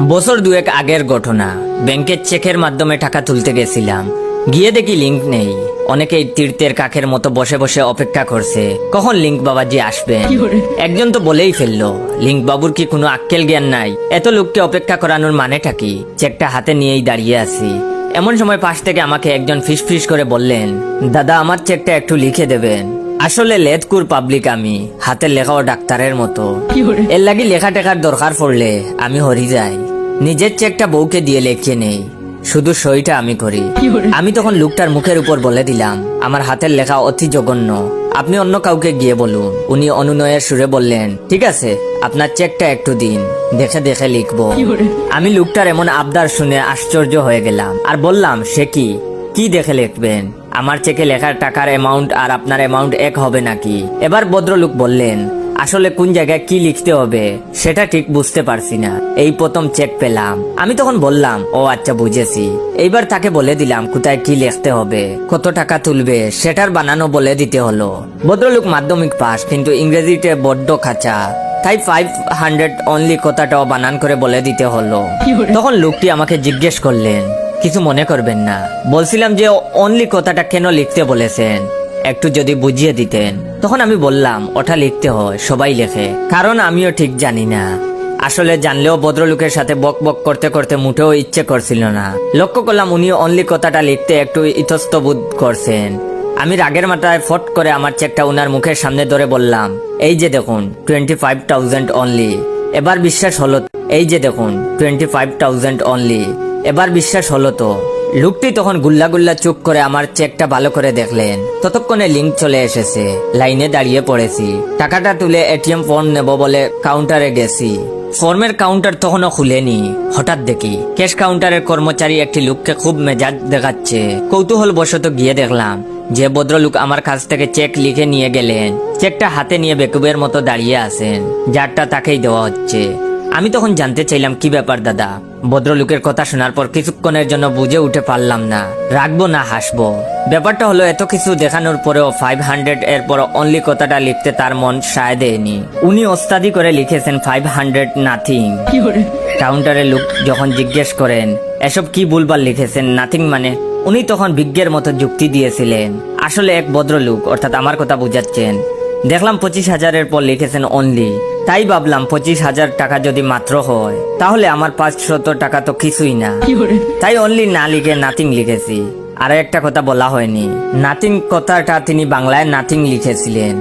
বছর দুয়েক আগের ঘটনা। ব্যাংকের চেকের মাধ্যমে টাকা তুলতে গেছিলাম, গিয়ে দেখি লিংক নেই। অনেকেই তীর্থের কাকের মতো বসে বসে অপেক্ষা করছে কখন লিংক বাবাজি আসবেন। একজন তো বলেই ফেললো, লিংক বাবুর কি কোনো আক্কেল জ্ঞান নাই? এত লোককে অপেক্ষা করানোর মানেটা কি? চেকটা হাতে নিয়েই দাঁড়িয়ে আছি। এমন সময় পাশ থেকে আমাকে একজন ফিস করে বললেন, দাদা আমার চেকটা একটু লিখে দেবেন। আসলে লেদকুর পাবলিক আমি, হাতের লেখাও ডাক্তারের মতো। এর লাগি লেখা টেখার দরকার পড়লে আমি হরি যাই। নিজের চেকটা বউকে দিয়ে লেখিয়ে নেই, শুধু সইটা আমি করি। আমি তখন লোকটার মুখের উপর বলে দিলাম, আমার হাতের লেখা অতি জঘন্য, আপনি অন্য কাউকে গিয়ে বলুন। উনি অনুনয়ের সুরে বললেন, ঠিক আছে আপনার চেকটা একটু দিন, দেখে দেখে লিখবো। আমি লোকটার এমন আবদার শুনে আশ্চর্য হয়ে গেলাম আর বললাম, সে কি দেখে লিখবেন? আমার চেকে লেখার টাকার অ্যামাউন্ট আর আপনার অ্যামাউন্ট এক হবে নাকি? এবার ভদ্রলোক বললেন, আসলে কোন জায়গায় কি লিখতে হবে সেটা ঠিক বুঝতে পারছি না, এই প্রথম চেক পেলাম। আমি তখন বললাম, ও আচ্ছা বুঝেছি। এইবার তাকে বলে দিলাম কোথায় কি লিখতে হবে, কত টাকা তুলবে সেটার বানানো বলে দিতে হলো। ভদ্রলোক মাধ্যমিক পাস, কিন্তু ইংরেজিতে বড্ড খাঁচা, তাই 500 অনলি কথাটাও বানান করে বলে দিতে হলো। তখন লোকটি আমাকে জিজ্ঞেস করলেন, কিছু মনে করবেন না, বলছিলাম যে অনলি কথাটা কেন লিখতে বলেছেন, একটু যদি বুঝিয়ে দিতেন। তখন আমি বললাম, ওটা লিখতে হয়, সবাই লেখে, কারণ আমিও ঠিক জানি না। আসলে জানলেও ভদ্রলোকের সাথে বক বক করতে করতে মুঠেও ইচ্ছে করছিল না। লক্ষ্য করলাম উনি অনলি কথাটা লিখতে একটু ইতস্তবোধ করছেন। আমি রাগের মাথায় ফট করে আমার চেকটা উনার মুখের সামনে ধরে বললাম, এই যে দেখুন 25,000 অনলি, এবার বিশ্বাস হলো? এই যে দেখুন 25,000 অনলি, এবার বিশ্বাস হলো তো? লোকটি তখন গুল্লা চুপ করে আমার চেকটা ভালো করে দেখলেন। ততক্ষণে লিংক চলে এসেছে, লাইনে দাঁড়িয়ে পড়েছি। টাকাটা তুলে এটিএম ফর্ম নেব বলে কাউন্টারে গেছি। ফর্মের কাউন্টার তখনও খুলেনি। হঠাৎ দেখি ক্যাশ কাউন্টারের কর্মচারী একটি লোককে খুব মেজাজ দেখাচ্ছে। কৌতূহল বশত গিয়ে দেখলাম যে ভদ্রলোক আমার কাছ থেকে চেক লিখে নিয়ে গেলেন, চেকটা হাতে নিয়ে বেকুবের মতো দাঁড়িয়ে আছেন, যারটা তাকেই দেওয়া হচ্ছে। আমি তখন জানতে চাইলাম, কি ব্যাপার দাদা? ভদ্রলোকের কথা শোনার পর কিছুক্ষণের জন্য বুঝে উঠে পারলাম না রাখবো না হাসবো। ব্যাপারটা হলো, এত কিছু দেখানোর পরেও 500 এর পর অনলি কথাটা লিখতে তার মন সায় দেয়নি। উনি ওস্তাদি করে লিখেছেন 500 নাথিং। কাউন্টারের লোক যখন জিজ্ঞেস করেন, এসব কি ভুলভাল লিখেছেন, নাথিং মানে? উনি তখন বিজ্ঞের মতো যুক্তি দিয়েছিলেন, আসলে এক ভদ্রলোক, অর্থাৎ আমার কথা বুঝাচ্ছেন। দেখলাম 25,000 পর লিখেছেন অনলি, তাই ভাবলাম 25,000 টাকা যদি মাত্র হয় তাহলে আমার 500 টাকা তো কিছুই না, তাই অনলি না লিখে নাথিং লিখেছি। আর একটা কথা বলা হয়নি, নাথিং কথাটা তিনি বাংলায় নাথিং লিখেছিলেন।